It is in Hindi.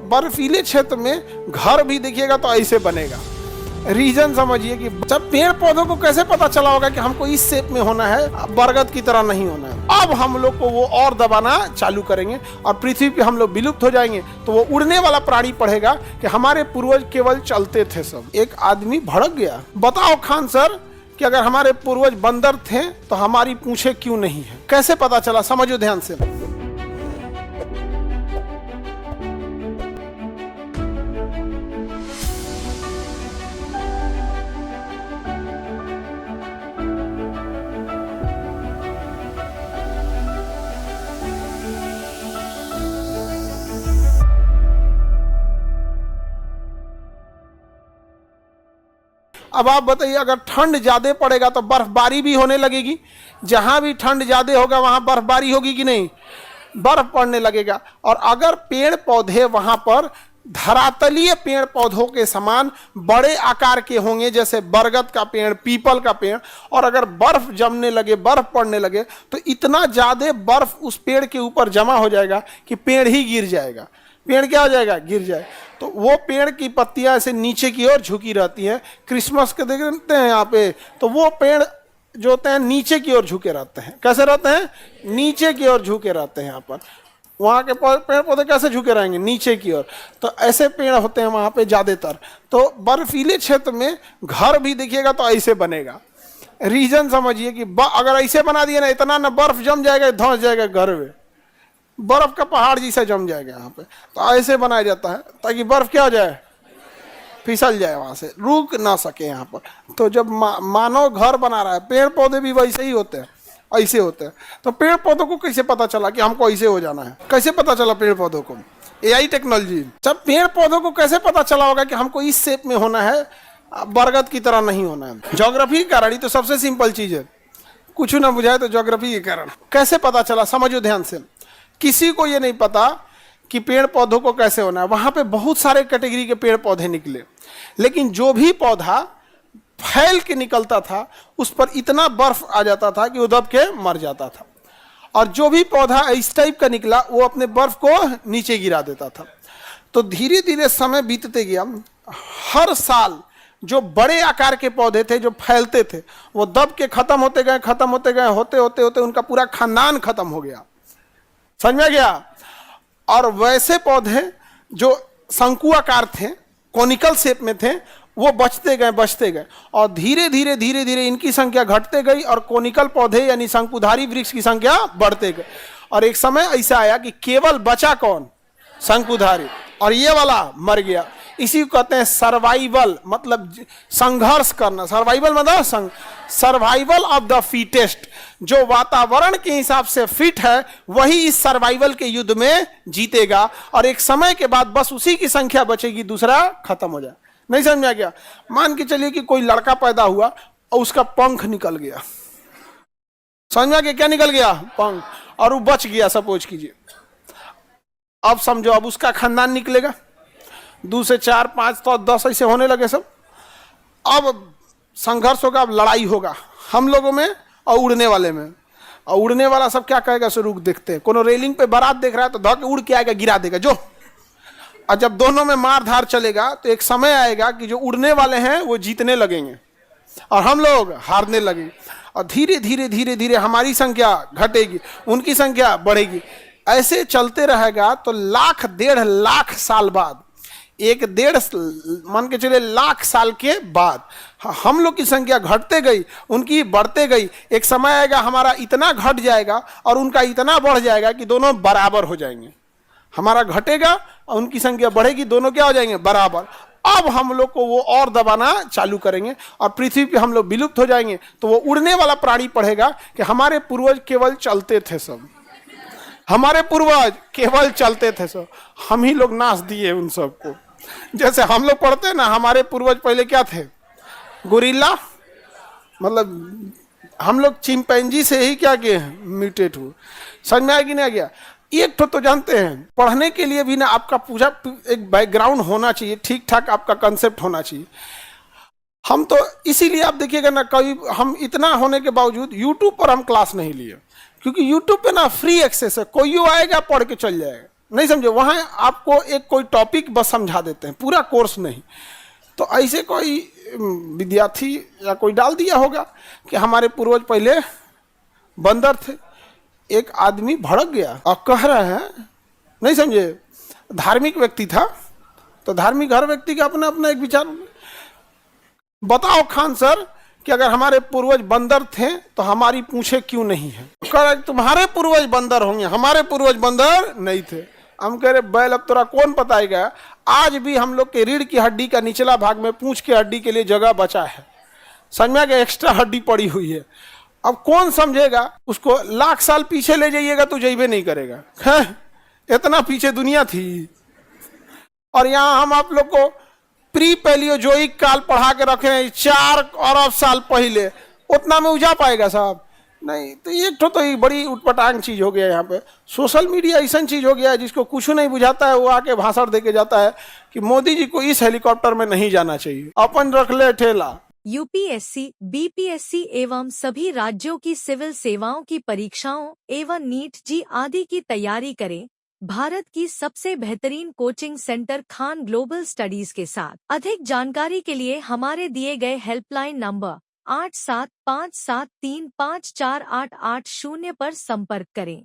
बर्फीले क्षेत्र में घर भी देखिएगा तो ऐसे बनेगा। रीजन समझिए कि जब पेड़ पौधों को कैसे पता चला होगा कि हमको इस शेप में होना है, बरगद की तरह नहीं होना है। अब हम लोग को वो और दबाना चालू करेंगे और पृथ्वी पे हम लोग विलुप्त हो जाएंगे, तो वो उड़ने वाला प्राणी पढ़ेगा कि हमारे पूर्वज केवल चलते थे सब। एक आदमी भड़क गया, बताओ खान सर कि अगर हमारे पूर्वज बंदर थे तो हमारी पूंछें क्यों नहीं है? कैसे पता चला? समझो ध्यान से। अब आप बताइए, अगर ठंड ज्यादा पड़ेगा तो बर्फबारी भी होने लगेगी। जहां भी ठंड ज्यादा होगा वहां बर्फबारी होगी कि नहीं? बर्फ पड़ने लगेगा। और अगर पेड़ पौधे वहां पर धरातलीय पेड़ पौधों के समान बड़े आकार के होंगे, जैसे बरगद का पेड़, पीपल का पेड़, और अगर बर्फ जमने लगे, बर्फ पड़ने लगे, तो इतना ज्यादा बर्फ उस पेड़ के ऊपर जमा हो जाएगा कि पेड़ ही गिर जाएगा। पेड़ क्या हो जाएगा? गिर जाए। तो वो पेड़ की पत्तियां ऐसे नीचे की ओर झुकी रहती हैं। क्रिसमस के देखते हैं यहाँ पे, तो वो पेड़ जो होते हैं नीचे की ओर झुके रहते हैं। कैसे रहते हैं? नीचे की ओर झुके रहते हैं। यहाँ पर वहाँ के पेड़ पौधे कैसे झुके रहेंगे? नीचे की ओर। तो ऐसे पेड़ होते हैं वहाँ पे ज्यादातर। तो बर्फीले क्षेत्र में घर भी देखिएगा तो ऐसे बनेगा। रीजन समझिए कि अगर ऐसे बना दिए ना, इतना ना बर्फ जम जाएगा, धंस जाएगा घर में, बर्फ का पहाड़ जैसा जम जाएगा यहाँ पे। तो ऐसे बनाया जाता है ताकि बर्फ क्या हो जाए? फिसल जाए, वहां से रुक ना सके यहाँ पर। तो जब मानव घर बना रहा है, पेड़ पौधे भी वैसे ही होते हैं, ऐसे होते हैं। तो पेड़ पौधों को कैसे पता चला कि हमको ऐसे हो जाना है? कैसे पता चला पेड़ पौधों को? AI technology. जब पेड़ पौधों को कैसे पता चला होगा कि हमको इस शेप में होना है, बरगद की तरह नहीं होना है? ज्योग्राफी के कारण। तो सबसे सिंपल चीज है, कुछ ना बुझाए तो ज्योग्राफी के कारण। कैसे पता चला? समझो ध्यान से। किसी को ये नहीं पता कि पेड़ पौधों को कैसे होना है। वहां पे बहुत सारे कैटेगरी के पेड़ पौधे निकले, लेकिन जो भी पौधा फैल के निकलता था उस पर इतना बर्फ आ जाता था कि वो दब के मर जाता था। और जो भी पौधा इस टाइप का निकला वो अपने बर्फ को नीचे गिरा देता था। तो धीरे धीरे समय बीतते गया। हर साल जो बड़े आकार के पौधे थे, जो फैलते थे, वो दब के खत्म होते गए, खत्म होते गए, होते होते होते उनका पूरा खानदान खत्म हो गया। समझ में गया? और वैसे पौधे जो शंकु आकार थे, कोनिकल शेप में थे, वो बचते गए और धीरे धीरे धीरे धीरे इनकी संख्या घटते गई और कोनिकल पौधे यानी शंकुधारी वृक्ष की संख्या बढ़ते गई। और एक समय ऐसा आया कि केवल बचा कौन? शंकुधारी, और ये वाला मर गया। इसी को कहते हैं सर्वाइवल, मतलब संघर्ष करना। सर्वाइवल मतलब सर्वाइवल ऑफ द फिटेस्ट। जो वातावरण के हिसाब से फिट है वही इस सर्वाइवल के युद्ध में जीतेगा। और एक समय के बाद बस उसी की संख्या बचेगी, दूसरा खत्म हो जाए। नहीं समझ में आ गया? मान के चलिए कि कोई लड़का पैदा हुआ और उसका पंख निकल गया। समझ में आ गया? क्या निकल गया? पंख। और वो बच गया, सपोज कीजिए। अब समझो, अब उसका खानदान निकलेगा, 2 से 4, 5 तो 10 ऐसे होने लगे सब। अब संघर्ष होगा, अब लड़ाई होगा हम लोगों में और उड़ने वाले में। और उड़ने वाला सब क्या कहेगा? सो रुक, देखते हैं। कोनो रेलिंग पे बारात देख रहा है तो धक उड़ के आएगा, गिरा देगा जो। और जब दोनों में मार धार चलेगा तो एक समय आएगा कि जो उड़ने वाले हैं वो जीतने लगेंगे और हम लोग हारने लगेंगे। और धीरे धीरे धीरे धीरे हमारी संख्या घटेगी, उनकी संख्या बढ़ेगी। ऐसे चलते रहेगा तो 1,00,000 1.5 लाख साल बाद, 1.5 मान के चले लाख साल के बाद हम लोग की संख्या घटते गई, उनकी बढ़ते गई। एक समय आएगा हमारा इतना घट जाएगा और उनका इतना बढ़ जाएगा कि दोनों बराबर हो जाएंगे। हमारा घटेगा और उनकी संख्या बढ़ेगी, दोनों क्या हो जाएंगे? बराबर। अब हम लोग को वो और दबाना चालू करेंगे और पृथ्वी पे हम लोग विलुप्त हो जाएंगे। तो वो उड़ने वाला प्राणी पढ़ेगा कि हमारे पूर्वज केवल चलते थे सब, हमारे पूर्वज केवल चलते थे सब, हम ही लोग नाश दिए उन सबको। जैसे हम लोग पढ़ते हैं ना, हमारे पूर्वज पहले क्या थे? गोरिल्ला, मतलब हम लोग चिंपैंजी से ही क्या किए? म्यूटेट हुए। समझ में आ गया? नहीं आ गया? एक तो जानते हैं, पढ़ने के लिए भी ना आपका पूरा एक बैकग्राउंड होना चाहिए, ठीक ठाक आपका कंसेप्ट होना चाहिए। हम तो इसीलिए आप देखिएगा ना, कभी हम इतना होने के बावजूद यूट्यूब पर हम क्लास नहीं लिए, क्योंकि यूट्यूब पे ना फ्री एक्सेस है, कोई आएगा पढ़ के चल जाएगा। नहीं समझे, वहाँ आपको एक कोई टॉपिक बस समझा देते हैं, पूरा कोर्स नहीं। तो ऐसे कोई विद्यार्थी या कोई डाल दिया होगा कि हमारे पूर्वज पहले बंदर थे। एक आदमी भड़क गया और कह रहा है, नहीं समझे, धार्मिक व्यक्ति था, तो धार्मिक हर व्यक्ति का अपना अपना एक विचार। बताओ खान सर कि अगर हमारे पूर्वज बंदर थे तो हमारी पूंछें क्यों नहीं है? कह रहे तुम्हारे पूर्वज बंदर होंगे, हमारे पूर्वज बंदर नहीं थे। हम कह रहे बैल अब तोरा कौन बताएगा, आज भी हम लोग के रीढ़ की हड्डी का निचला भाग में पूंछ की हड्डी के लिए जगह बचा है, समझ के एक्स्ट्रा हड्डी पड़ी हुई है। अब कौन समझेगा उसको? लाख साल पीछे ले जाइएगा तो जइबे नहीं करेगा, है? इतना पीछे दुनिया थी। और यहाँ हम आप लोग को प्री पैलियोजोइक काल पढ़ा के रखे हैं 4 अरब साल पहले, उतना में उजा पाएगा साहब? नहीं। तो एक तो ये बड़ी उटपटांग चीज हो गया। यहाँ पे सोशल मीडिया ऐसा चीज हो गया है जिसको कुछ नहीं बुझाता है, वो आके भाषण दे के जाता है कि मोदी जी को इस हेलीकॉप्टर में नहीं जाना चाहिए, अपन रख ले ठेला। यूपीएससी, बीपीएससी एवं सभी राज्यों की सिविल सेवाओं की परीक्षाओं एवं नीट जी आदि की तैयारी करें भारत की सबसे बेहतरीन coaching centre Khan global studies के साथ। अधिक जानकारी के लिए हमारे दिए गए हेल्पलाइन नंबर 8757354880 पर संपर्क करें।